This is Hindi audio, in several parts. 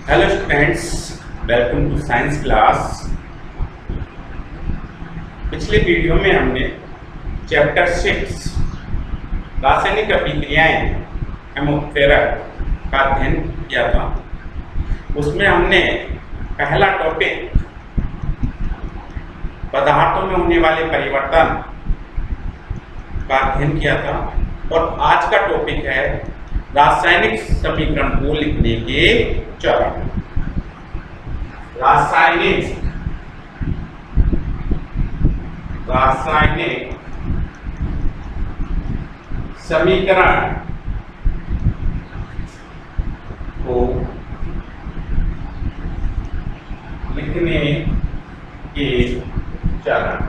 Hello students, welcome to science class. पिछले वीडियो में हमने चैप्टर 6 रासायनिक अभिक्रियाएं हेमोथेरेपी का अध्ययन किया था। उसमें हमने पहला टॉपिक पदार्थों में होने वाले परिवर्तन का अध्ययन किया था और आज का टॉपिक है रासायनिक समीकरण को लिखने के चरण। रासायनिक समीकरण को लिखने के चरण।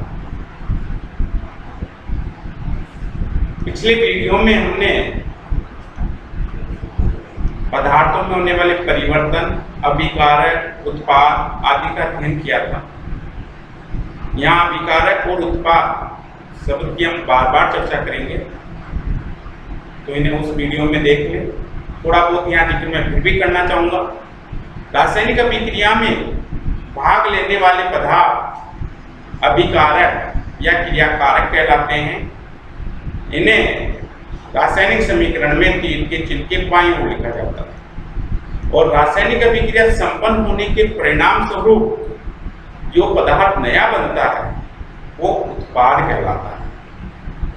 पिछले वीडियो में हमने पदार्थों में होने वाले परिवर्तन, अभिकारक, उत्पाद आदि का अध्ययन किया था। यहाँ अभिकारक और उत्पाद शब्द की हम बार बार चर्चा करेंगे, तो इन्हें उस वीडियो में देख लें। थोड़ा बहुत यहाँ जिक्र मैं फिर भी करना चाहूँगा। रासायनिक अभिक्रिया में भाग लेने वाले पदार्थ अभिकारक या क्रियाकारक कहलाते हैं। इन्हें रासायनिक समीकरण में तीर के चिन्ह के बाईं ओर लिखा जाता है और रासायनिक अभिक्रिया संपन्न होने के परिणाम स्वरूप जो पदार्थ नया बनता है वो उत्पाद कहलाता है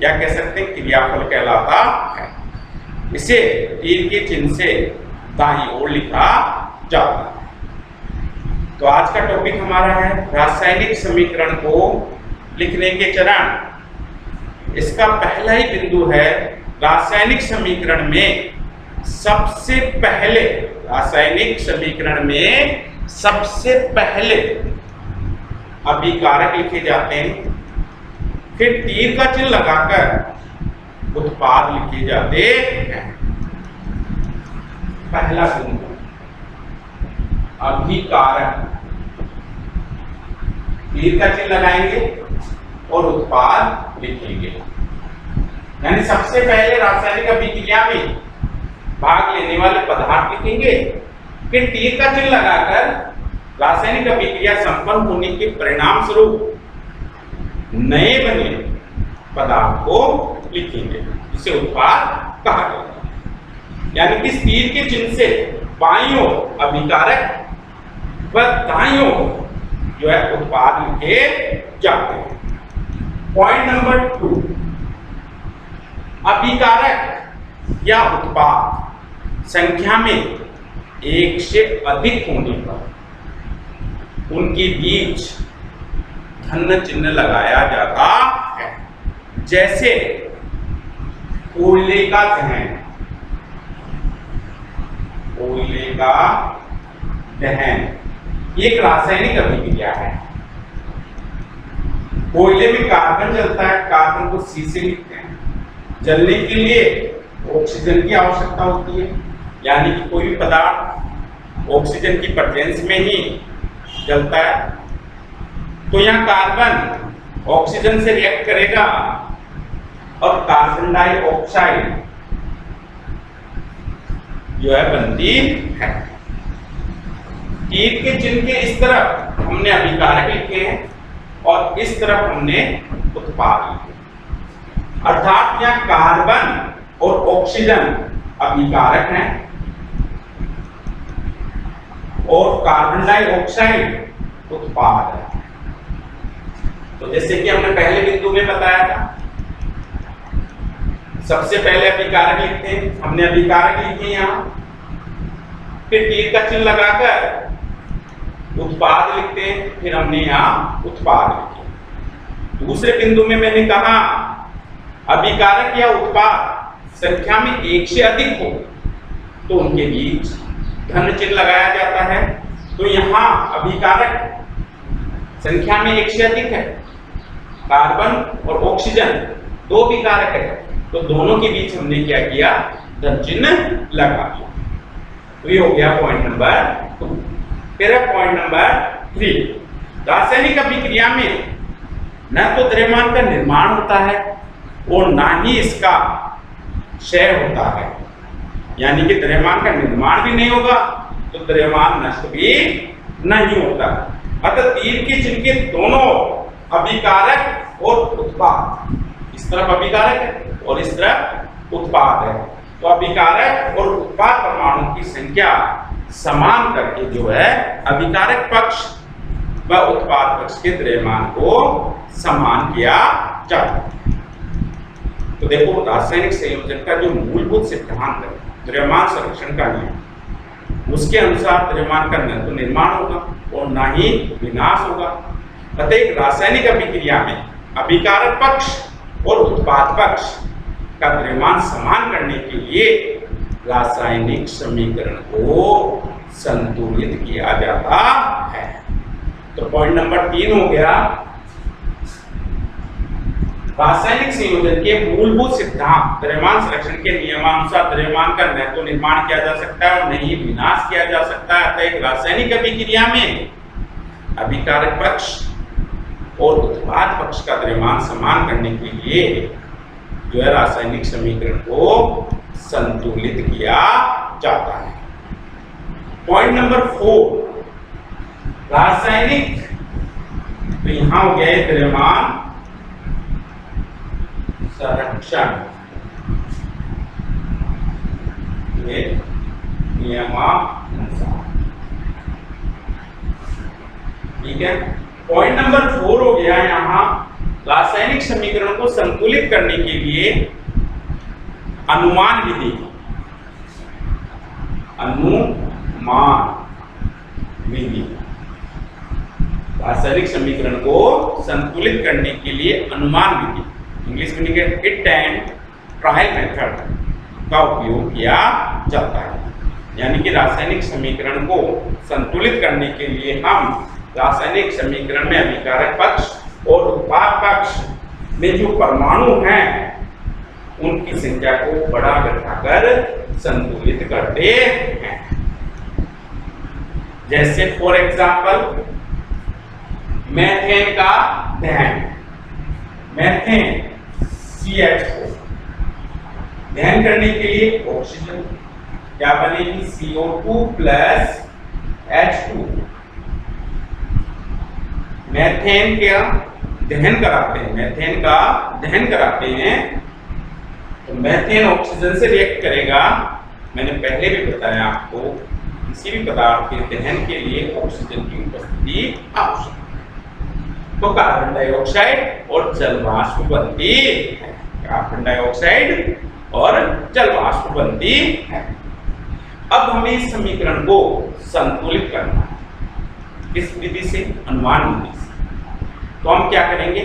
या कह सकते हैं क्रियाफल कहलाता है। इसे तीर के चिन्ह से दाईं ओर लिखा जाता है। तो आज का टॉपिक हमारा है रासायनिक समीकरण को लिखने के चरण। इसका पहला ही बिंदु है रासायनिक समीकरण में सबसे पहले अभिकारक लिखे जाते हैं, फिर तीर का चिन्ह लगाकर उत्पाद लिखे जाते हैं। पहला बिंदु अभिकारक, तीर का चिन्ह लगाएंगे और उत्पाद लिखेंगे। यानी सबसे पहले रासायनिक अभिक्रिया में भाग लेने वाले पदार्थ लिखेंगे, फिर तीर का चिन्ह लगाकर रासायनिक अभिक्रिया संपन्न होने के परिणाम स्वरूप नए बने पदार्थ को लिखेंगे, जिसे उत्पाद कहा जाता है। यानी कि तीर के चिन्ह से बाईं ओर अभिकारक व दाईं ओर जो है उत्पाद लिखे जाते हैं। पॉइंट नंबर 2, अभिकारक या उत्पाद संख्या में एक से अधिक होने पर उनके बीच धन चिन्ह लगाया जाता है। जैसे कोयले का दहन एक रासायनिक अभिक्रिया है। कोयले में कार्बन जलता है, कार्बन को C से लिखते हैं। जलने के लिए ऑक्सीजन की आवश्यकता होती है, यानी कि कोई भी पदार्थ ऑक्सीजन की प्रेजेंस में ही जलता है। तो यहाँ कार्बन ऑक्सीजन से रिएक्ट करेगा और कार्बन डाइऑक्साइड जो है बनती है। तीर के चिन्ह के इस तरफ हमने अभिकारक लिखे हैं और इस तरफ हमने उत्पाद लिखे। अर्थात यहाँ कार्बन और ऑक्सीजन अभिकारक हैं और कार्बन डाइऑक्साइड उत्पाद है। तो जैसे कि हमने पहले बिंदु में बताया था, सबसे पहले अभिकारक लिखते हैं। हमने अभिकारक लिखे यहाँ, फिर तीर का चिन्ह लगाकर उत्पाद लिखते हैं, फिर हमने यहाँ उत्पाद लिखे। दूसरे बिंदु में मैंने कहा अभिकारक या उत्पाद संख्या में एक से अधिक हो तो उनके बीच धन चिन्ह लगाया जाता है। तो यहाँ अभिकारक संख्या में एक से अधिक है, कार्बन और ऑक्सीजन दो अभिकारक है, तो दोनों के बीच हमने क्या किया, धन चिन्ह लगा दिया। तो ये हो गया पॉइंट नंबर 2। फिर पॉइंट नंबर 3, रासायनिक अभिक्रिया में न तो द्रव्यमान का निर्माण होता है और ना ही इसका क्षय होता है, यानी कि द्रव्यमान का निर्माण भी नहीं होगा तो द्रव्यमान नष्ट भी नहीं होता। अतः तीर के चिन्ह के दोनों अभिकारक और उत्पाद, इस तरफ अभिकारक है और इस तरफ उत्पाद है, तो अभिकारक और उत्पाद परमाणु की संख्या समान करके जो है अभिकारक पक्ष व उत्पाद पक्ष के द्रव्यमान को समान किया जाता है। तो देखो रासायनिक संयोजन का जो मूलभूत सिद्धांत है द्रव्यमान संरक्षण का नियम, उसके अनुसार द्रव्यमान का न तो निर्माण होगा और न ही विनाश होगा। अतः एक रासायनिक अभिक्रिया में अभिकारक पक्ष और उत्पाद पक्ष का द्रव्यमान समान करने के लिए रासायनिक समीकरण को संतुलित किया जाता है। तो पॉइंट नंबर 3 हो गया, रासायनिक संयोजन के मूलभूत सिद्धांत द्रव्यमान संरक्षण के नियमानुसार द्रव्यमान का न तो निर्माण किया जा सकता है और न ही विनाश किया जा सकता है। अतः एक रासायनिक अभिक्रिया में अभिकारक पक्ष और उत्पाद पक्ष का द्रव्यमान समान करने के लिए जो है रासायनिक समीकरण को संतुलित किया जाता है। पॉइंट नंबर 4, रासायनिक, तो यहां हो गया द्रव्यमान संरक्षण नियमानुसार, ठीक है। पॉइंट नंबर 4 हो गया यहां रासायनिक समीकरण को संतुलित करने के लिए अनुमान विधि, अनुमान विधि, रासायनिक समीकरण को संतुलित करने के लिए अनुमान विधि, इंग्लिश में लिखे हिट एंड ट्रायल मेथड का उपयोग किया जाता है। यानी कि रासायनिक समीकरण को संतुलित करने के लिए हम रासायनिक समीकरण में अभिकारक पक्ष और उत्पाद पक्ष में जो परमाणु हैं उनकी संख्या को बढ़ा घटाकर संतुलित करते हैं। जैसे फॉर एग्जांपल मेथेन का दहन, मेथेन CH4 दहन करने के लिए ऑक्सीजन क्या बनेगी, CO2 प्लस H2। मेथेन का दहन कराते हैं, मेथेन का दहन कराते हैं तो मेथेन ऑक्सीजन से रिएक्ट करेगा। मैंने पहले भी बताया आपको किसी भी पदार्थ के दहन के लिए ऑक्सीजन की उपस्थिति आवश्यक है। तो कार्बन डाइऑक्साइड और जल वाष्प बनती है, कार्बन डाइऑक्साइड और जल वाष्प बनती है। अब हमें इस समीकरण को संतुलित करना है, किस विधि से, अनुमान विधि से। तो हम क्या करेंगे,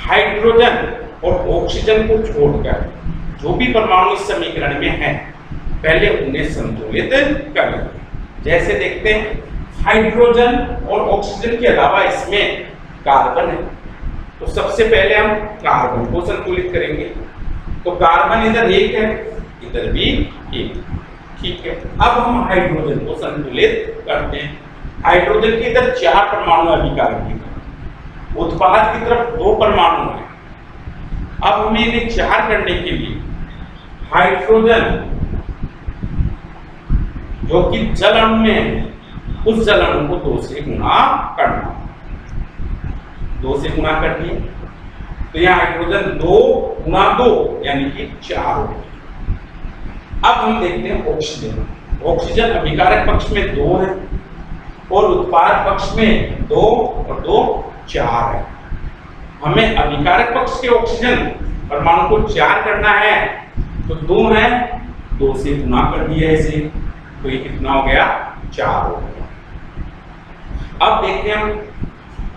हाइड्रोजन और ऑक्सीजन को छोड़कर जो भी परमाणु इस समीकरण में है पहले उन्हें संतुलित करेंगे। जैसे देखते हैं हाइड्रोजन और ऑक्सीजन के अलावा इसमें कार्बन है, तो सबसे पहले हम कार्बन को संतुलित करेंगे। तो कार्बन इधर एक है, इधर भी एक, ठीक है। अब हम हाइड्रोजन को संतुलित करते हैं। हाइड्रोजन के इधर 4 परमाणु अभिकारक हैं, उत्पाद की तरफ 2 परमाणु हैं। अब हमें इन्हें 4 करने के लिए हाइड्रोजन जो कि जल अणु में है उस जल अणु को 2 से गुणा करना, 2 से गुणा कर दिए तो यहाँ हाइड्रोजन 2 गुणा 2 यानी कि 4 हो गए। अब हम देखते हैं ऑक्सीजन। ऑक्सीजन अभिकारक पक्ष में 2 है और उत्पाद पक्ष में 2 और 2 4 है। हमें अभिकारक पक्ष के ऑक्सीजन परमाणु को 4 करना है तो 2 है, 2 से गुणा कर दिया इसे, तो ये कितना हो गया, 4 हो गया। अब देखते हैं हम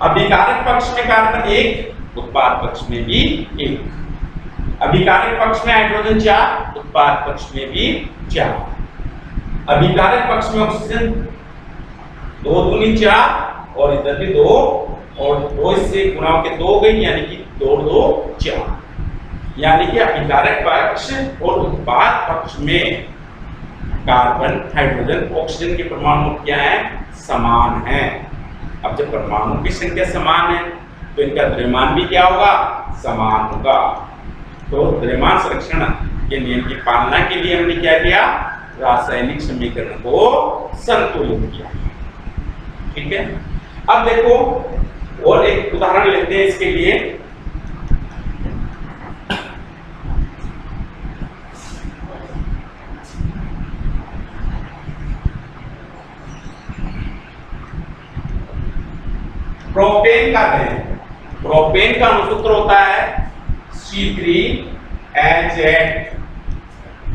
अभिकारक पक्ष में कार्बन 1, उत्पाद पक्ष में भी 1। अभिकारक पक्ष में हाइड्रोजन 4, उत्पाद पक्ष में भी 4। अभिकारक पक्ष में ऑक्सीजन 2 दूनी 4 और इधर भी 2 और 2 से गुणा होकर 2 हो गई यानी कि 2 2 4, यानी कि अभिकारक पक्ष और उत्पाद पक्ष में कार्बन, हाइड्रोजन, ऑक्सीजन के परमाणु क्या है, समान है। अब जब परमाणु की संख्या समान है तो इनका द्रव्यमान भी क्या होगा, समान होगा। तो द्रव्यमान संरक्षण के नियम की पालना के लिए हमने क्या किया, रासायनिक समीकरण को संतुलित किया। ठीक है, अब देखो और एक उदाहरण लेते हैं इसके लिए। प्रोपेन का दें, प्रोपेन का अणुसूत्र होता है C3H8,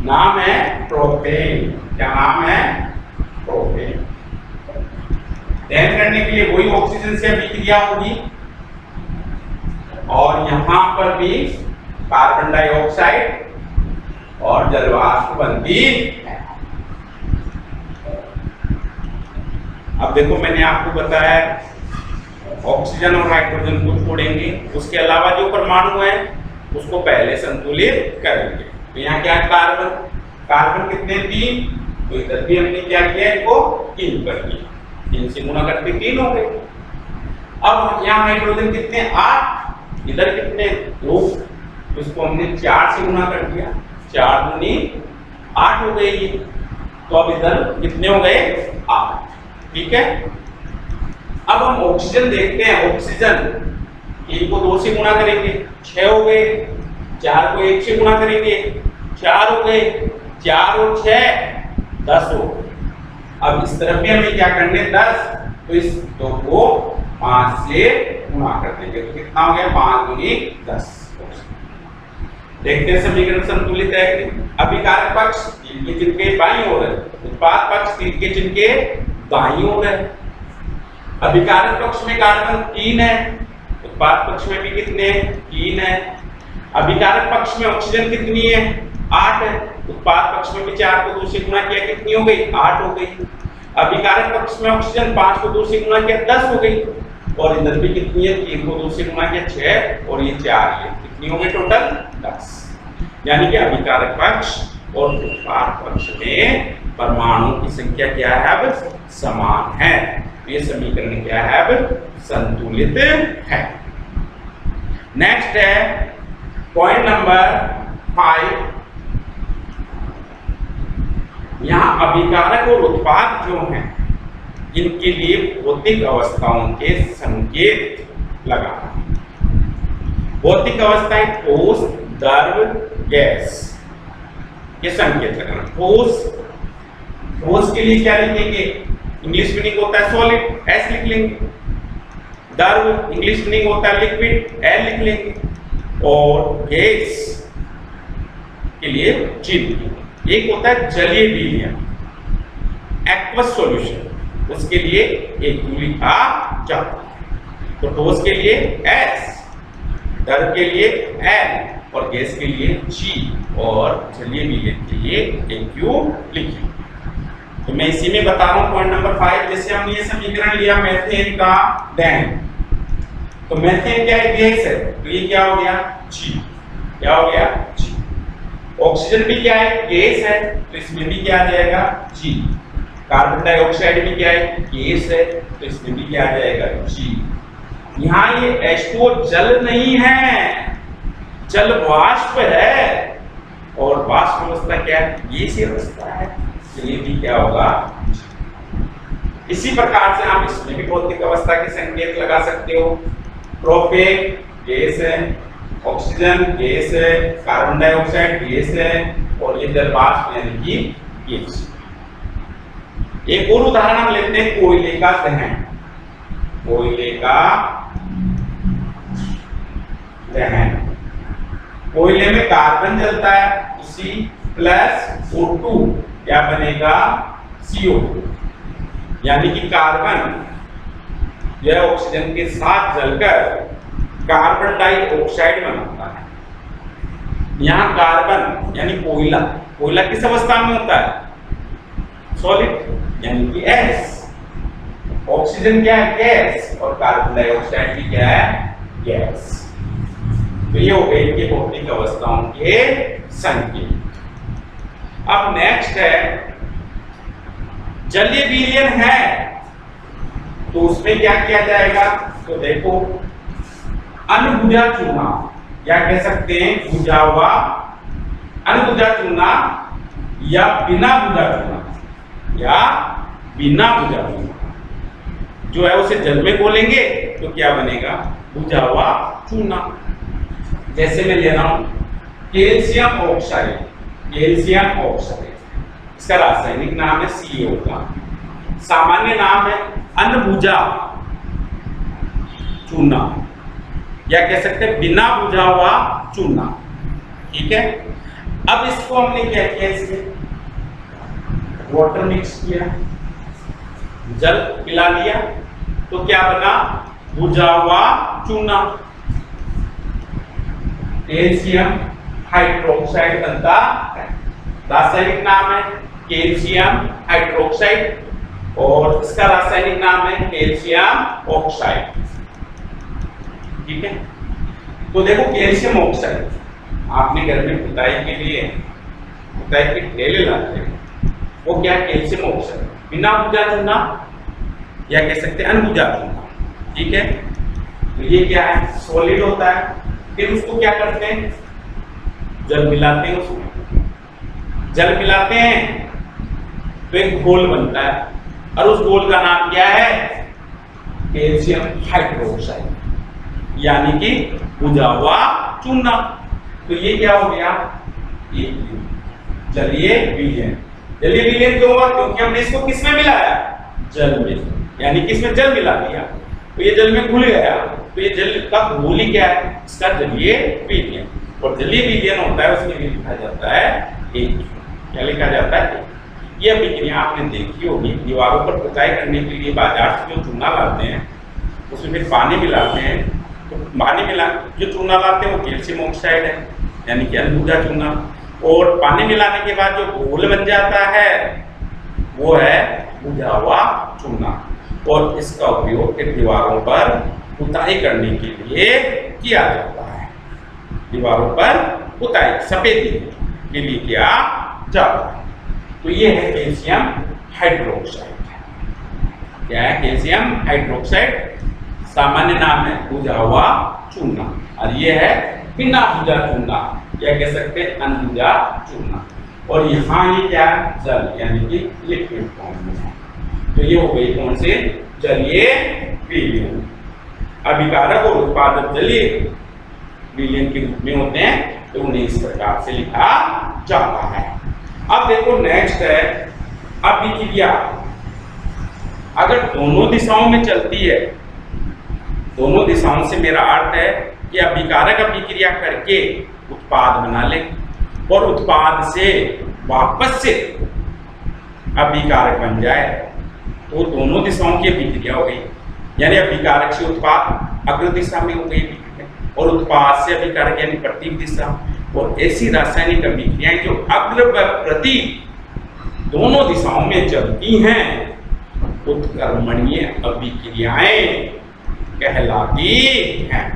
नाम है प्रोपेन। क्या नाम है? प्रोपेन। दहन करने के लिए वही ऑक्सीजन से अभिक्रिया होगी और यहां पर भी कार्बन डाइऑक्साइड और जलवाष्प बनती है। अब देखो मैंने आपको बताया ऑक्सीजन और हाइड्रोजन को छोड़ेंगे, उसके अलावा जो परमाणु है उसको पहले संतुलित करेंगे। तो यहाँ क्या है? कार्बन। कार्बन कितने? 3। तो इधर भी हमने क्या किया? इनको 3 कर दिया, 3 से गुणा करके 3 हो गए। अब यहाँ हाइड्रोजन कितने? 8। इधर कितने? 2। तो इसको हमने 4 से गुणा कर दिया, 4 दूनी 8 हो गई। तो अब इधर कितने हो गए? 8। ठीक है, अब हम ऑक्सीजन देखते हैं। ऑक्सीजन 3 को 2 से गुणा करेंगे, 6 हो गए। 4 को 1 से गुणा करेंगे, 4 हो गए। 4 और 6 10 हो गए। अब इस तरफ भी हमें क्या करने? 10। तो इस 2 को 5 से गुणा कर देंगे तो कितना हो गया? 5 दूनी 10। देखते हैं समीकरण संतुलित है कि नहीं। अभिकारक पक्ष 3 के चिन्ह के बाईं ओर है, उत्पाद पक्ष 3 के चिन्ह के दाईं ओर है। अभिकारक पक्ष में कार्बन 3 है, उत्पाद पक्ष में भी कितने? 3 है। अभिकारक पक्ष में ऑक्सीजन कितनी है? 8 है। उत्पाद पक्ष में भी 4 को 2 से गुणा किया, कितनी हो गई? 8 हो गई। अभिकारक पक्ष में ऑक्सीजन 5 को 2 से गुणा किया, 10 हो गई। और इधर भी कितनी है? 3 को 2 से गुणा किया, 6। और ये 4 है, कितनी हो गई टोटल? 10। यानी कि अभिकारक पक्ष और उत्पाद पक्ष में परमाणु की संख्या क्या है? अब समान है। ये समीकरण क्या है? अब संतुलित है। नेक्स्ट है पॉइंट नंबर 5। यहां अभिकारक और उत्पाद जो हैं इनके लिए भौतिक अवस्थाओं के संकेत लगाना। भौतिक अवस्थाएं ठोस, द्रव, गैस, ये संकेत लगाना। ठोस, ठोस के लिए क्या लिखेंगे? इंग्लिश मीनिंग होता है सॉलिड, S लिख लेंगे। द्रव इंग्लिश मीनिंग होता है लिक्विड, L लिख लेंगे। और गैस के लिए चिन्ह एक होता है जलीय विलयन, एक्वस सॉल्यूशन, उसके लिए एक U लिखा जाता है। तो ठोस के लिए S, द्रव के लिए L और गैस के लिए G और जलीय विलयन के लिए एक U लिखिए। तो मैं इसी में बता रहा हूं पॉइंट नंबर 5। जैसे हमने ये समीकरण लिया मीथेन का दहन, तो मीथेन क्या है? गैस है, तो ये क्या हो गया? G। क्या हो गया? G। ऑक्सीजन भी क्या है? गैस है, तो इसमें भी क्या आ जाएगा? G। कार्बन डाइऑक्साइड भी क्या है? गैस है, तो इसमें भी क्या आ जाएगा? G। यहाँ ये H2O जल नहीं है, जल वाष्प है। और वाष्प अवस्था क्या है? गैसीय अवस्था है, तो ये भी क्या होगा? इसी प्रकार से आप इसमें भी भौतिक अवस्था के संकेत लगा सकते हो। प्रोपेन गैस है, ऑक्सीजन गैस है, कार्बन डाइऑक्साइड गैस है और ये जल वाष्प यानी कि गैस। एक और उदाहरण हम लेते हैं कोयले का दहन। कोयले का दहन, कोयले में कार्बन जलता है, उसी प्लस O2 क्या बनेगा? CO2। यानी कि कार्बन यह ऑक्सीजन के साथ जलकर कार्बन डाइऑक्साइड बनाता है। यहां कार्बन यानी कोयला, कोयला किस अवस्था में होता है? सॉलिड यानी कि S। ऑक्सीजन क्या है? गैस। और कार्बन डाइऑक्साइड भी क्या है? गैस। तो ये हो गए इनके भौतिक अवस्थाओं के संकेत। अब नेक्स्ट है जलीय विलयन है, तो उसमें क्या किया जाएगा? तो देखो अनबुझा चूना, या कह सकते हैं बुझा हुआ अनबुझा चूना या बिना भुजा चूना, या बिना भुजा चूना जो है उसे जल में घोलेंगे तो क्या बनेगा, भुजा हुआ चूना। जैसे मैं ले रहा हूं कैल्शियम ऑक्साइड, कैल्शियम ऑक्साइड, इसका रासायनिक नाम है CO का, सामान्य नाम है अनभुजा चूना, या कह सकते हैं बिना भुजा हुआ चूना। ठीक है, अब इसको हमने क्या किया, इसमें वाटर मिक्स किया, जल मिला लिया, तो क्या बना, भुजा हुआ चूना, कैल्शियम हाइड्रोक्साइड बनता है। रासायनिक नाम है कैल्शियम हाइड्रोक्साइड और इसका रासायनिक नाम है कैल्शियम ऑक्साइड। ठीक है, तो देखो कैल्शियम ऑक्साइड आपने घर में पुताई के लिए पुताई के ढेले लाते हैं, वो क्या, कैल्शियम ऑक्साइड बिना भुजा चूना या कह सकते हैं अनभुजा चूना। ठीक है, तो ये क्या है, सॉलिड होता है, फिर उसको क्या करते हैं, जल मिलाते हैं, उसमें जल मिलाते हैं तो एक घोल बनता है और उस घोल का नाम क्या है, कैल्शियम हाइड्रोक्साइड यानी कि भुजा हुआ चूना। तो ये क्या हो गया, जलीय विलयन। जलीय विलयन क्यों हुआ, क्योंकि हमने इसको किसमें मिलाया, जल में, यानी कि इसमें जल मिला दिया तो ये जल में घुल गया, तो ये जल का घोल ही क्या है, इसका जलीय विलयन। और जलीय विलयन होता है उसमें लिखा जाता है एक, क्या लिखा जाता है, ये अभिक्रिया आपने देखी होगी, दीवारों पर पुताई करने के लिए बाजार से जो चूना लाते हैं उसमें फिर पानी मिलाते हैं, तो पानी मिला जो चूना लाते हैं वो कैल्शियम ऑक्साइड है यानी कि अनभुजा चूना, और पानी मिलाने के बाद जो घोल बन जाता है वो है भुजा हुआ चूना, और इसका उपयोग फिर दीवारों पर पुताई करने के लिए किया जाता है। दीवारों पर पुताई सफेदी के लिए किया जाता है। तो ये है कैल्शियम हाइड्रोक्साइड। क्या है, कैल्शियम हाइड्रोक्साइड, सामान्य नाम है भुजा हुआ चूना, और ये है बिना भुजा चूना या कह सकते हैं अनभुजा चूना। और यहाँ ये क्या है, जल यानी कि लिक्विड फॉर्म में है। तो ये हो गई कौन से, जलीय विलयन। अभिकारक और उत्पादक जलीय विलयन के रूप में होते हैं, तो उन्हें इस प्रकार से लिखा जाता है। अब देखो नेक्स्ट है अभिक्रिया। अगर दोनों दिशाओं में चलती है, दोनों दिशाओं से मेरा अर्थ है कि अभिकारक अभिक्रिया करके उत्पाद बना ले और उत्पाद से वापस से अभिकारक बन जाए, तो दोनों दिशाओं की अभिक्रिया हो गई, यानी अभिकारक से उत्पाद अग्र दिशा में हो गई और उत्पाद से अभिकारक यानी प्रतीक दिशा। और ऐसी रासायनिक अभिक्रियाएं जो अग्र व प्रति दोनों दिशाओं में चलती हैं उत्कर्मणीय अभिक्रियाएं कहलाती हैं।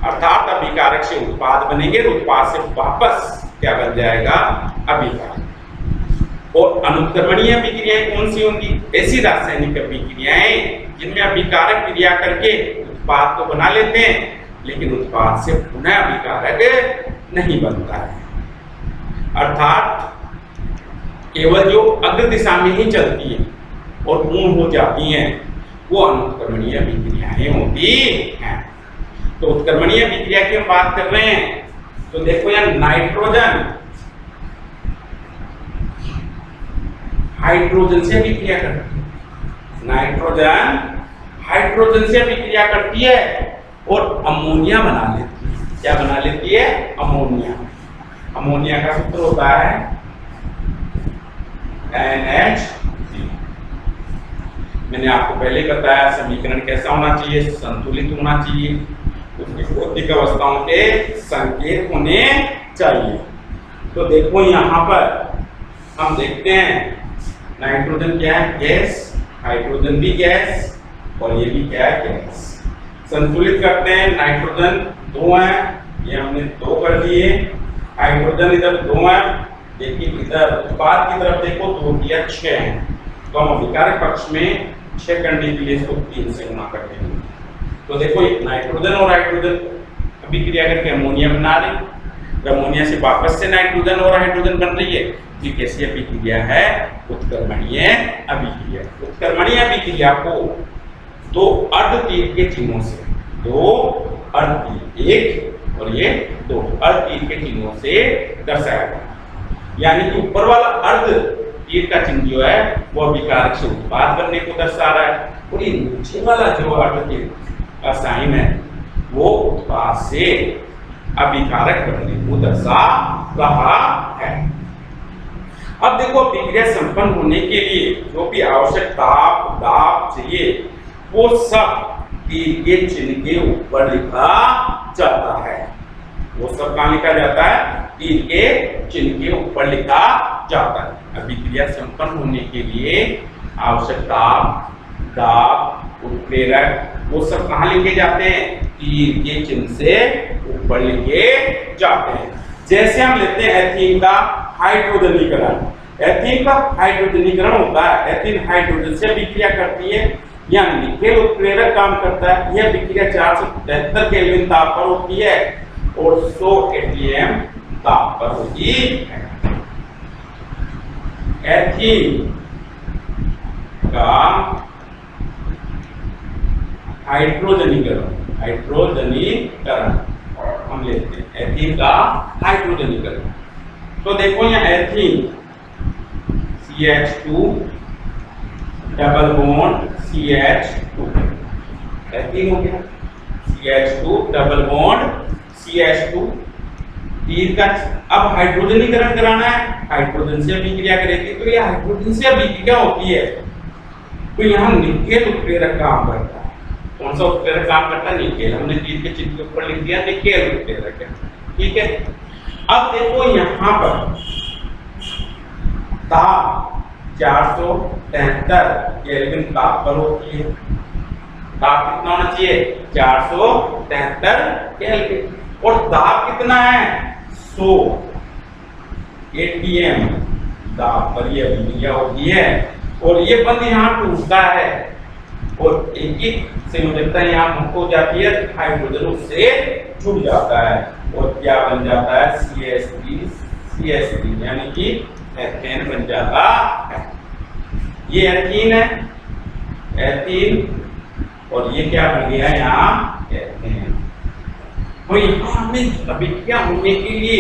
अर्थात अभिकारक से उत्पाद बनेंगे, उत्पाद से वापस क्या बन जाएगा, अभिकारक। और अनुत्कर्मणीय अभिक्रियाएं कौन सी होंगी, ऐसी रासायनिक अभिक्रियाएं जिनमें अभिकारक क्रिया करके उत्पाद को बना लेते हैं लेकिन उत्पाद से पुनः अभिकारक नहीं बनता है। अर्थात केवल जो अग्र दिशा में ही चलती है और पूर्ण हो जाती हैं वो अनुत्कर्मणीय अभिक्रियाएं होती हैं। तो उत्कर्मणीय अभिक्रिया की हम बात कर रहे हैं, तो देखो यार नाइट्रोजन हाइड्रोजन से अभिक्रिया करती है, नाइट्रोजन हाइड्रोजन से अभिक्रिया करती है और अमोनिया बना लेती है। क्या बना लेती है, अमोनिया। अमोनिया का सूत्र होता है NH3। मैंने आपको पहले बताया समीकरण कैसा होना चाहिए, संतुलित होना चाहिए, उसकी भौतिक अवस्थाओं के संकेत होने चाहिए। तो देखो यहाँ पर हम देखते हैं नाइट्रोजन क्या है, गैस, हाइड्रोजन भी गैस और ये भी क्या है, गैस। संतुलित करते हैं, नाइट्रोजन 2 है, ये हमने 2 कर दिए, हाइड्रोजन इधर 2 है, लेकिन इधर उत्पाद की तरफ देखो 2 दिया 6 है, तो हम अभिकारक पक्ष में 6 करने के लिए इसको 3 से गुणा कर देंगे। तो देखो नाइट्रोजन और हाइड्रोजन अभिक्रिया करके अमोनिया बना रहे, अमोनिया से वापस से नाइट्रोजन और हाइड्रोजन बन रही है, ये कैसी अभिक्रिया है? उत्क्रमणीय अभिक्रिया। उत्क्रमणीय अभिक्रिया को दो अर्ध तीर के चिन्हों से, दो अर्ध तीर, एक और ये दो अर्ध तीर के चिन्हों से दर्शाया गया। यानी कि ऊपर वाला अर्ध तीर का चिन्ह जो है वो अभिकारक से उत्पाद बनने को दर्शा रहा है, और ये नीचे वाला जो अर्ध तीर का साइन है वो उत्पाद से अभिकारक बनने को दर्शा रहा है। अब देखो, अभिक्रिया संपन्न होने के लिए जो भी आवश्यक ताप दाब चाहिए वो सब तीर के चिन्ह के ऊपर लिखा जाता है। वो सब कहाँ लिखा जाता है? तीर के चिन्ह के ऊपर लिखा जाता है। अभिक्रिया संपन्न होने के लिए आवश्यक ताप दाब उत्प्रेरक वो सब कहाँ लिखे जाते हैं? तीर के चिन्ह से ऊपर लिखे जाते हैं। जैसे हम लेते हैं एथीन का हाइड्रोजनीकरण। एथीन का हाइड्रोजनीकरण होता है, एथीन हाइड्रोजन से अभिक्रिया करती है, यानी निकेल उत्प्रेरक काम करता है। यह अभिक्रिया 473 केल्विन ताप पर होती है और 100 atm ताप पर होती है। एथीन का हाइड्रोजनीकरण हम लेते हैं, एथीन का हाइड्रोजनीकरण। तो देखो यहाँ ethene CH2 double bond CH2, ethene हो गया, CH2 डबल बॉन्ड CH2 तीर का। अब हाइड्रोजनीकरण कराना है, हाइड्रोजन से अभिक्रिया करेगी, तो ये हाइड्रोजन से अभिक्रिया होती है, तो यहाँ निकेल उत्प्रेरक काम करता है। कौन सा उत्प्रेरक काम करता है? निकेल। हमने तीर के चिन्ह के ऊपर लिख दिया निकेल उत्प्रेरक है, ठीक है। अब देखो यहाँ पर ताप 473 केल्विन ताप पर होती है। ताप कितना होना चाहिए? 473 केल्विन। और दाब कितना है? 100 atm दाब पर ये अभिक्रिया होती है, और ये बंद यहाँ टूटता है और एक संयोजकता यहाँ मुक्त हो जाती है, हाइड्रोजन उससे जुड़ जाता है और क्या बन जाता है? CH3 यानी कि एथेन बन जाता है। ये एथीन है, एथीन, और ये क्या बन गया यहाँ? एथेन। तो यहाँ हमें अभिक्रिया होने के लिए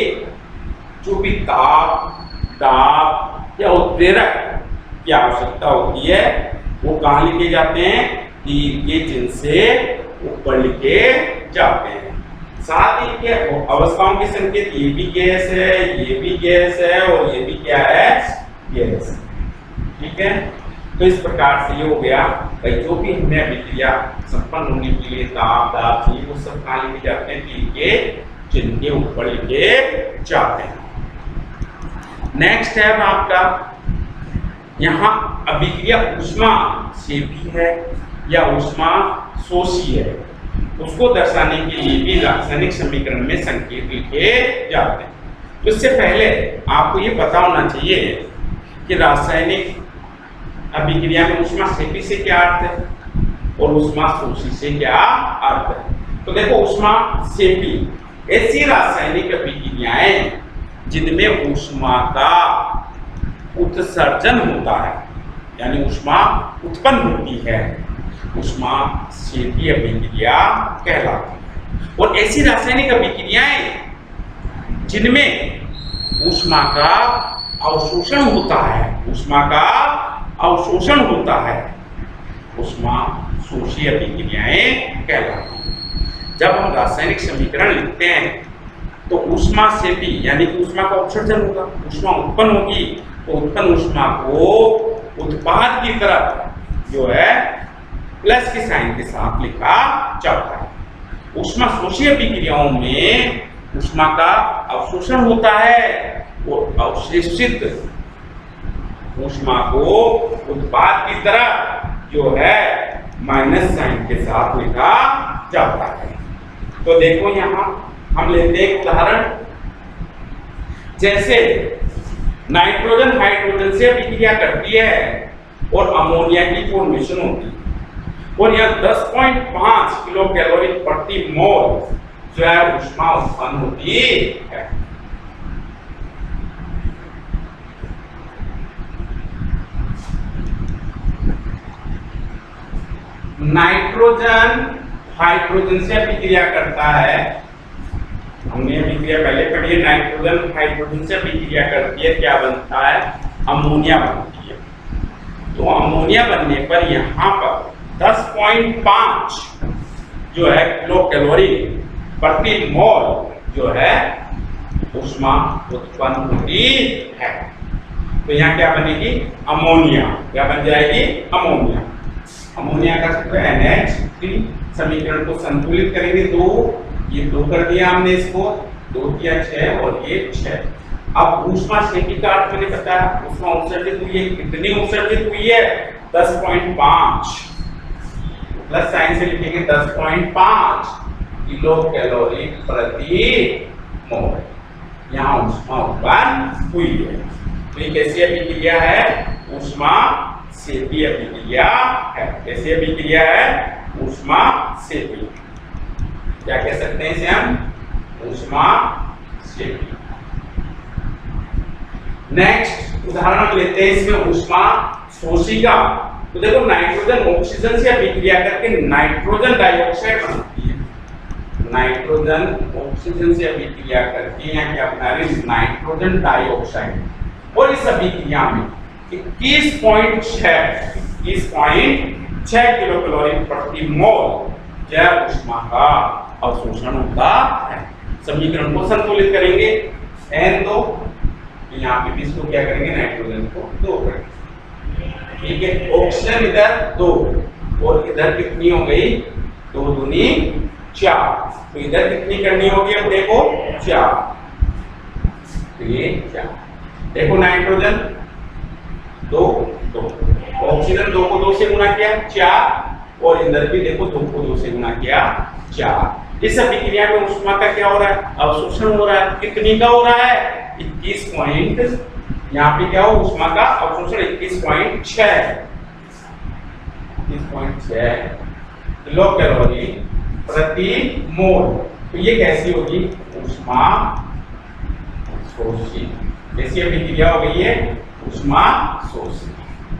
जो भी ताप दाब या उत्प्रेरक की आवश्यकता होती है वो कहाँ लिखे जाते हैं? तीर के चिन्ह से ऊपर लिखे जाते हैं। साथ ही के अवस्थाओं के संकेत, ये भी गैस है, ये भी गैस है, और ये भी क्या है? गैस, ठीक है। तो इस प्रकार से ये हो गया भाई, जो भी हमें अभिक्रिया संपन्न होने के लिए ताप दाब चाहिए वो सब कहाँ लिखे जाते हैं? तीर के चिन्ह के ऊपर लिखे जाते हैं। नेक्स्ट है आपका यहाँ अभिक्रिया ऊष्मा सेपी है या ऊष्मा शोषी है, उसको दर्शाने के लिए भी रासायनिक समीकरण में संकेत लिखे जाते हैं। तो इससे पहले आपको ये पता होना चाहिए कि रासायनिक अभिक्रिया में ऊष्मा सेपी से क्या अर्थ है और ऊष्मा शोषी से क्या अर्थ है। तो देखो, ऊष्मा सेपी ऐसी रासायनिक अभिक्रियाएं जिनमें ऊष्मा का उत्सर्जन होता है, यानी ऊष्मा उत्पन्न होती है, ऊष्मा सेपी अभिक्रिया कहलाती है। और ऐसी रासायनिक अभिक्रियाएं जिनमें ऊष्मा का अवशोषण होता है, ऊष्मा का अवशोषण होता है, ऊष्मा शोषी अभिक्रियाएं कहलाती हैं। जब हम रासायनिक समीकरण लिखते हैं तो ऊष्मा सेपी यानी कि ऊष्मा का उत्सर्जन होगा, ऊष्मा उत्पन्न होगी, तो उत्पन्न ऊष्मा को उत्पाद की तरफ जो है प्लस के साइन के साथ लिखा जाता है। ऊष्मा शोषी अभिक्रियाओं में ऊष्मा का अवशोषण होता है और अवशेषित ऊष्मा को उत्पाद की तरफ जो है माइनस साइन के साथ लिखा जाता है। तो देखो यहाँ हम लेते हैं एक उदाहरण, जैसे नाइट्रोजन हाइड्रोजन से अभिक्रिया करती है और अमोनिया की फॉर्मेशन होती है और यह 10.5 किलो कैलोरी प्रति मोल जो है ऊष्मा उत्पन्न होती है। नाइट्रोजन हाइड्रोजन से अभिक्रिया करता है। हमने अभिक्रिया पहले पढ़ी है, नाइट्रोजन हाइड्रोजन से अभिक्रिया करती है, क्या बनता है? अमोनिया बनती है। तो अमोनिया बनने पर यहाँ पर 10.5 जो है किलो कैलोरी प्रति मोल जो है ऊष्मा उत्पन्न होती है। तो यहाँ क्या बनेगी? अमोनिया। क्या बन जाएगी? अमोनिया। अमोनिया का सूत्र NH3। समीकरण को संतुलित करेंगे, 2 ये 2 कर दिया हमने इसको, 2 किया 6 और ये 6। अब ऊष्मा स्थिति का अर्थ मैंने बताया, ऊष्मा उत्सर्जित हुई है, कितनी उत्सर्जित हुई है? 10.5। प्लस साइन से लिखेंगे 10.5 किलो कैलोरी प्रति मोल यहाँ ऊष्मा उत्पन्न हुई है। तो ये कैसी अभिक्रिया है? ऊष्मा सेपी अभिक्रिया है। कैसी अभिक्रिया है? ऊष्मा सेपी। क्या कह सकते हैं इसे हम? ऊष्मा सेपी। नेक्स्ट उदाहरण लेते हैं इसमें ऊष्मा शोषी का। तो देखो नाइट्रोजन ऑक्सीजन से अभिक्रिया करके नाइट्रोजन डाइऑक्साइड बनती है। नाइट्रोजन ऑक्सीजन से अभिक्रिया करके यहाँ क्या बना रहे? Nitrogen dioxide. और इस अभिक्रिया में 21.6 किलो कैलोरी प्रति मोल जैव ऊष्मा का अवशोषण होता है। समीकरण को संतुलित करेंगे, N2 यहाँ पे भी इसको क्या करेंगे? नाइट्रोजन को 2 करेंगे। ठीक है, ऑक्सीजन इधर 2 और इधर कितनी हो गई? 2 दूनी 4। तो इधर कितनी करनी होगी? अब देखो 4। तो ये 4। देखो नाइट्रोजन 2 ऑक्सीजन 2 को 2 से गुणा किया 4 और इधर भी देखो 2 को 2 से गुणा किया 4। इस अभिक्रिया में ऊष्मा का क्या हो रहा है? अवशोषण हो रहा है। कितनी का हो रहा है? 21 पॉइंट। यहाँ पे क्या हो? ऊष्मा का अवशोषण 21.6 किलो कैलोरी प्रति मोल। तो ये कैसी होगी? ऊष्मा शोषी। कैसी अभिक्रिया हो गई है? ऊष्मा शोषी।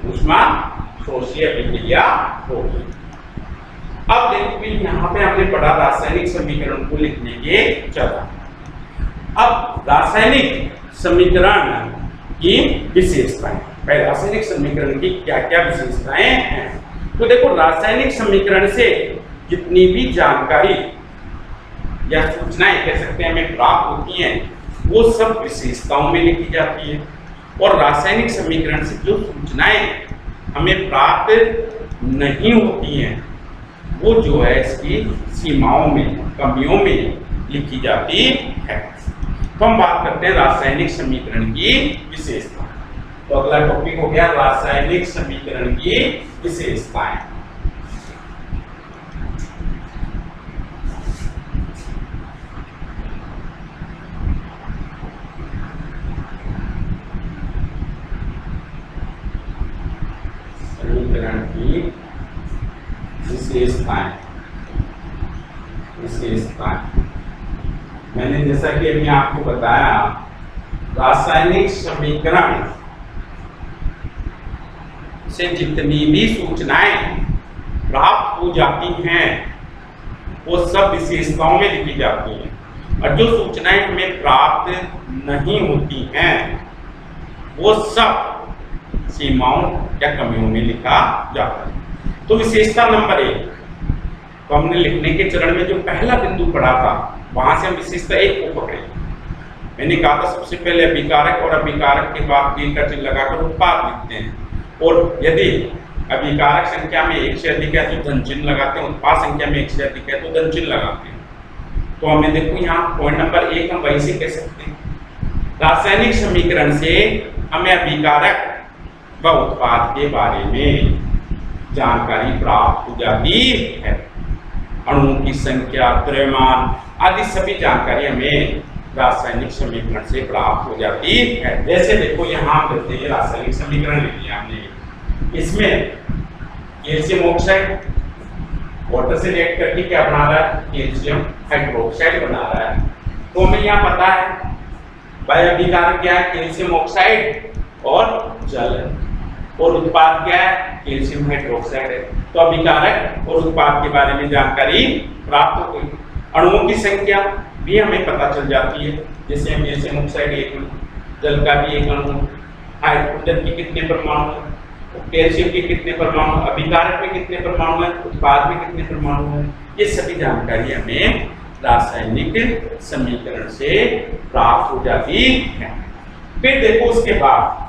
ऊष्मा शोषी अभिक्रिया होगी। अब देखिए यहाँ पे हमने पढ़ा रासायनिक समीकरण को लिखने के चला। अब रासायनिक समीकरण की विशेषताएं। पहले रासायनिक समीकरण की क्या क्या विशेषताएं हैं? तो देखो रासायनिक समीकरण से जितनी भी जानकारी या सूचनाएं कह सकते हैं हमें प्राप्त होती हैं, वो सब विशेषताओं में लिखी जाती है। और रासायनिक समीकरण से जो सूचनाएं हमें प्राप्त नहीं होती हैं, वो जो है इसकी सीमाओं में, कमियों में लिखी जाती है। तो हम बात करते हैं रासायनिक समीकरण की विशेषता। तो अगला टॉपिक हो गया रासायनिक समीकरण की विशेषताएं। समीकरण की विशेषताएं। मैंने जैसा कि अभी आपको बताया, रासायनिक समीकरण से जितनी भी सूचनाएं प्राप्त हो जाती हैं, वो सब विशेषताओं में लिखी जाती हैं। और जो सूचनाएं हमें प्राप्त नहीं होती हैं, वो सब सीमाओं या कमियों में लिखा जाता है। तो विशेषता नंबर 1, तो हमने लिखने के चरण में जो पहला बिंदु पढ़ा था, वहां से हम विशेषता 1 को पकड़े। मैंने कहा था सबसे पहले अभिकारक और अभिकारक के बाद तीन का चिन्ह लगाकर उत्पाद लिखते हैं। और यदि अभिकारक संख्या में 1 से अधिक है तो धन चिन्ह लगाते हैं, उत्पाद संख्या में 1 से अधिक है तो धन चिन्ह लगाते हैं। तो हमें देखो यहाँ पॉइंट नंबर 1 हम वही से कह सकते हैं, रासायनिक समीकरण से हमें अभिकारक व उत्पाद के बारे में जानकारी प्राप्त हो जाती है। अणुओं की संख्या, द्रव्यमान आदि सभी जानकारी हमें रासायनिक समीकरण से प्राप्त हो जाती है। जैसे देखो यहाँ करते हैं रासायनिक समीकरण ले लिया हमने, इसमें कैल्शियम ऑक्साइड वाटर से रिएक्ट करके क्या बना रहा है? कैल्शियम हाइड्रोक्साइड बना रहा है। तो हमें यहाँ पता है भाई अभिकारक क्या है? कैल्शियम ऑक्साइड और जल, और उत्पाद क्या है? कैल्शियम हाइड्रोक्साइड है। तो अभिकारक और उत्पाद के बारे में जानकारी प्राप्त हो गई। अणुओं की संख्या भी हमें पता चल जाती है, जैसे हम SN ऑक्साइड एक अणु, जल का भी एक अणु, हाइड्रोजन के कितने परमाणु, कैल्शियम के कितने परमाणु, अभिकारक में कितने परमाणु हैं, उत्पाद में कितने परमाणु हैं, ये सभी जानकारी हमें रासायनिक समीकरण से प्राप्त हो जाती है। फिर देखो उसके बाद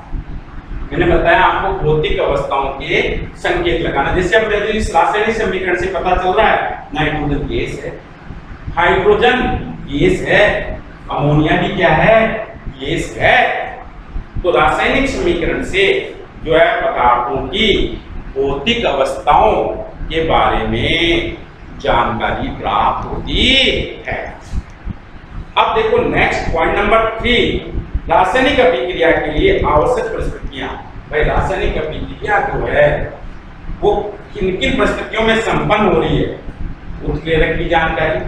मैंने बताया आपको भौतिक अवस्थाओं के संकेत लगाना। जैसे अब इस रासायनिक समीकरण से पता चल रहा है नाइट्रोजन गैस है, हाइड्रोजन गैस है, अमोनिया भी क्या है, गैस है। तो रासायनिक समीकरण से जो है पदार्थों की भौतिक अवस्थाओं के बारे में जानकारी प्राप्त होती है। अब देखो नेक्स्ट पॉइंट नंबर 3, रासायनिक अभिक्रिया के लिए आवश्यक परिस्थितियां। भाई रासायनिक अभिक्रिया जो है वो किन किन परिस्थितियों में संपन्न हो रही है, उत्प्रेरक की जानकारी,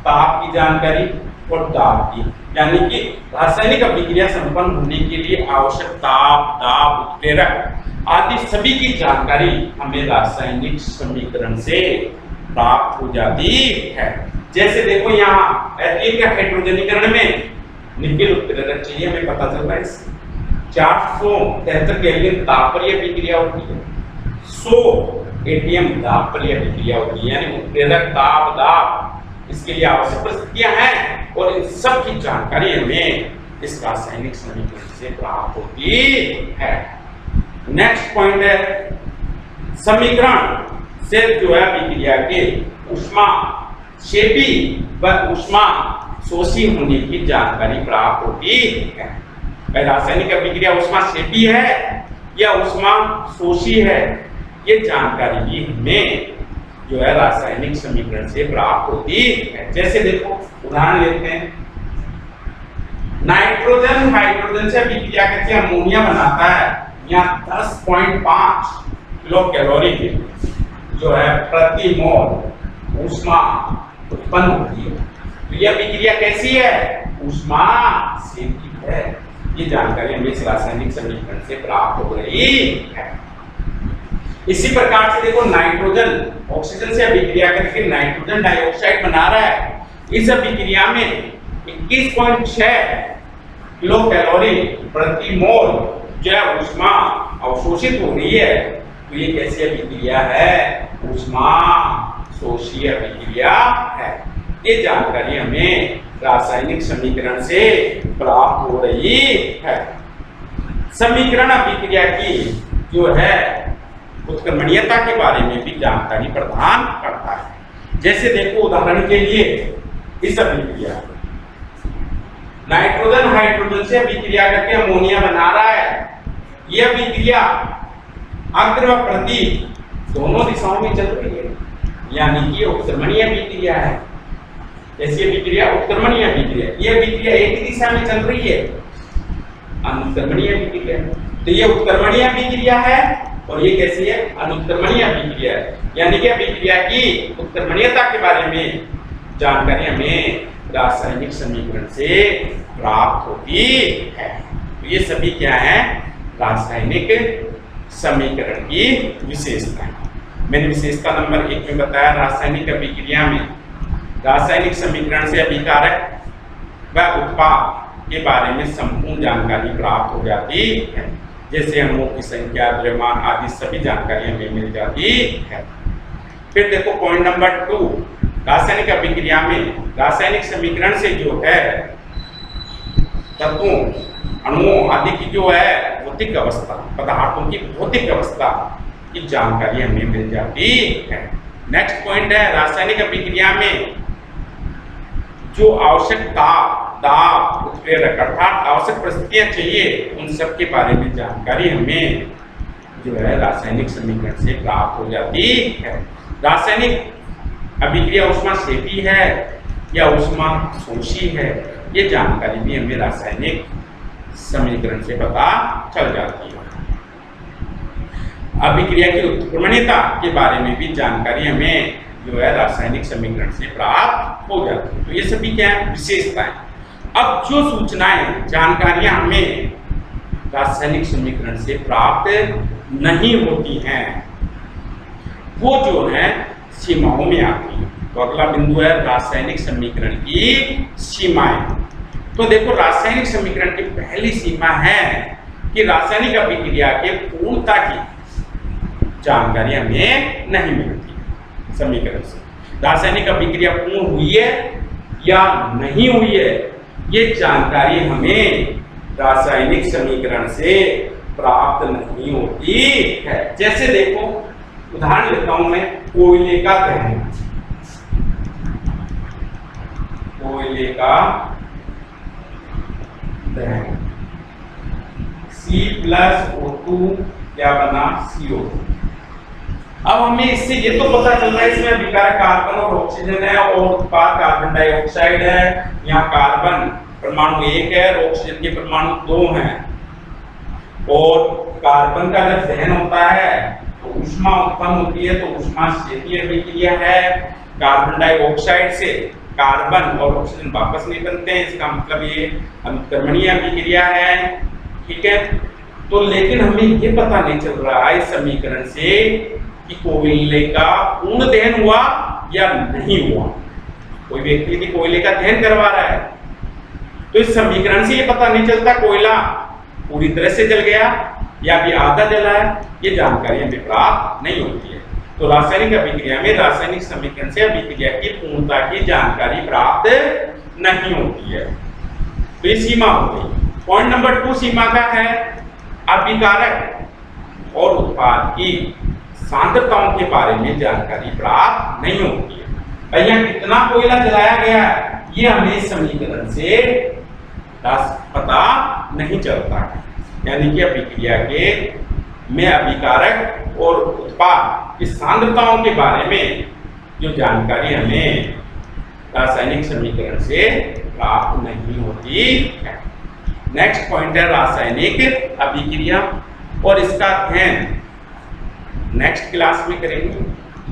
ताप की जानकारी और दाब की, यानी कि रासायनिक अभिक्रिया संपन्न होने के लिए आवश्यक ताप, दाब, उत्प्रेरक आदि सभी की जानकारी हमें रासायनिक समीकरण से प्राप्त हो जाती है। जैसे देखो यहाँ एथिलीन के हाइड्रोजनीकरण में निकेल उत्प्रेरक चाहिए, हमें पता चल रहा है इससे 473 केल्विन ताप पर यह अभिक्रिया होती है, 100 एटीएम दाब पर यह अभिक्रिया होती है, यानी उत्प्रेरक, ताप, दाब इसके लिए आवश्यक परिस्थितियां हैं और इन सब की जानकारी हमें इस रासायनिक समीकरण से प्राप्त होती है। नेक्स्ट पॉइंट है समीकरण से जो है अभिक्रिया के ऊष्मा शेपी व ऊष्मा शोषी होने की जानकारी प्राप्त होती है। रासायनिक अभिक्रिया ऊष्मा शेपी है या ऊष्मा शोषी है, ये जानकारी भी हमें जो है रासायनिक समीकरण से प्राप्त होती है। जैसे देखो उदाहरण लेते हैं, नाइट्रोजन हाइड्रोजन से अभिक्रिया करके अमोनिया बनाता है, यहाँ 10.5 किलो कैलोरी जो है प्रति मोल ऊष्मा उत्पन्न होती है। तो यह अभिक्रिया कैसी है, ऊष्मा शेपी है। ये जानकारी हमें इस रासायनिक समीकरण से प्राप्त हो रही है। इसी प्रकार से देखो नाइट्रोजन ऑक्सीजन से अभिक्रिया करके नाइट्रोजन डाइऑक्साइड बना रहा है, इस अभिक्रिया में 21.6 किलो कैलोरी प्रति मोल जो है ऊष्मा अवशोषित हो रही है। तो ये कैसी अभिक्रिया है, ऊष्मा शोषी अभिक्रिया है। ये जानकारी हमें रासायनिक समीकरण से प्राप्त हो रही है। समीकरण अभिक्रिया की जो है उत्क्रमणीयता के बारे में भी जानकारी प्रदान करता है। जैसे देखो उदाहरण के लिए इस अभिक्रिया नाइट्रोजन हाइड्रोजन से अभिक्रिया करके अमोनिया बना रहा है, यह अभिक्रिया अग्र व प्रति दोनों दिशाओं में चल रही है, यानी कि उत्क्रमणीय अभिक्रिया है। जैसी अभिक्रिया उत्क्रमणीय अभिक्रिया, यह अभिक्रिया एक ही दिशा में चल रही है, अनुत्क्रमणीय अभिक्रिया। तो यह उत्क्रमणीय अभिक्रिया है और ये कैसी है, अनुत्क्रमणीय अभिक्रिया है, यानी कि अभिक्रिया की उत्क्रमणीयता के बारे में जानकारी हमें रासायनिक समीकरण से प्राप्त होती है। तो ये सभी क्या है, रासायनिक समीकरण की विशेषता है। मैंने विशेषता नंबर 1 में बताया रासायनिक अभिक्रिया में रासायनिक समीकरण से अभिकारक व उत्पाद के बारे में संपूर्ण जानकारी प्राप्त हो जाती है। जैसे अणुओं की संख्या, द्रव्यमान आदि सभी जानकारी हमें मिल जाती है। फिर देखो पॉइंट नंबर 2, रासायनिक अभिक्रिया में रासायनिक समीकरण से जो है तत्वों, अणुओं आदि की जो है भौतिक अवस्था, पदार्थों की भौतिक अवस्था की जानकारी हमें मिल जाती है। नेक्स्ट पॉइंट है रासायनिक अभिक्रिया में जो आवश्यक ताप, दाब, उत्प्रेरक अर्थात आवश्यक परिस्थितियां चाहिए, उन सब के बारे में जानकारी हमें जो है रासायनिक समीकरण से प्राप्त हो जाती है। रासायनिक अभिक्रिया ऊष्मा शेपी है या ऊष्मा शोषी है, ये जानकारी भी हमें रासायनिक समीकरण से पता चल जाती है। अभिक्रिया की उत्क्रमणीयता के बारे में भी जानकारी हमें जो है रासायनिक समीकरण से प्राप्त हो जाती है। तो ये सभी क्या है, विशेषताएं। अब जो सूचनाएं, जानकारियां हमें रासायनिक समीकरण से प्राप्त नहीं होती हैं, वो जो है सीमाओं में आती है। तो अगला बिंदु है रासायनिक समीकरण की सीमाएं। तो देखो रासायनिक समीकरण की पहली सीमा है कि रासायनिक अभिक्रिया के पूर्णता की जानकारी हमें नहीं मिलती समीकरण से। रासायनिक अभिक्रिया पूर्ण हुई है या नहीं हुई है, ये जानकारी हमें रासायनिक समीकरण से प्राप्त नहीं होती है। जैसे देखो उदाहरण लेता हूं मैं, कोयले का दहन। कोयले का दहन, C+O2 क्या बना, CO2। अब हमें इससे ये तो पता चल रहा है इसमें अभिकारक कार्बन और ऑक्सीजन है और उत्पाद कार्बन डाइऑक्साइड है। यहाँ कार्बन परमाणु 1 है और ऑक्सीजन के परमाणु 2 हैं। और कार्बन का जब दहन होता है तो ऊष्मा उत्पन्न होती है, तो ऊष्मा क्षेत्रीय अभिक्रिया है। कार्बन डाइऑक्साइड से कार्बन और ऑक्सीजन वापस नहीं बनते हैं, इसका मतलब ये अनुत्क्रमणीय अभिक्रिया है। ठीक है, तो लेकिन हमें ये पता नहीं चल रहा है इस समीकरण से कि कोयले का पूर्ण दहन हुआ या नहीं हुआ। कोई व्यक्ति यदि कोयले का दहन करवा रहा है तो इस समीकरण से ये पता नहीं चलता कोयला पूरी तरह से जल गया या भी आधा जला है, ये जानकारी हमें प्राप्त नहीं होती है। तो रासायनिक अभिक्रिया में रासायनिक समीकरण से अभिक्रिया की पूर्णता की जानकारी प्राप्त नहीं होती है। तो ये सीमा हो गई। पॉइंट नंबर 2 सीमा का है अभिकारक और उत्पाद की सांद्रताओं के बारे में जानकारी प्राप्त नहीं होती है। भैया कितना कोयला जलाया गया है ये हमें इस समीकरण से पता नहीं चलता है। यानी कि अभिक्रिया के में अभिकारक और उत्पाद की सांद्रताओं के बारे में जो जानकारी हमें रासायनिक समीकरण से प्राप्त नहीं होती है। नेक्स्ट पॉइंट है रासायनिक अभिक्रिया और इसका अध्ययन नेक्स्ट क्लास में करेंगे।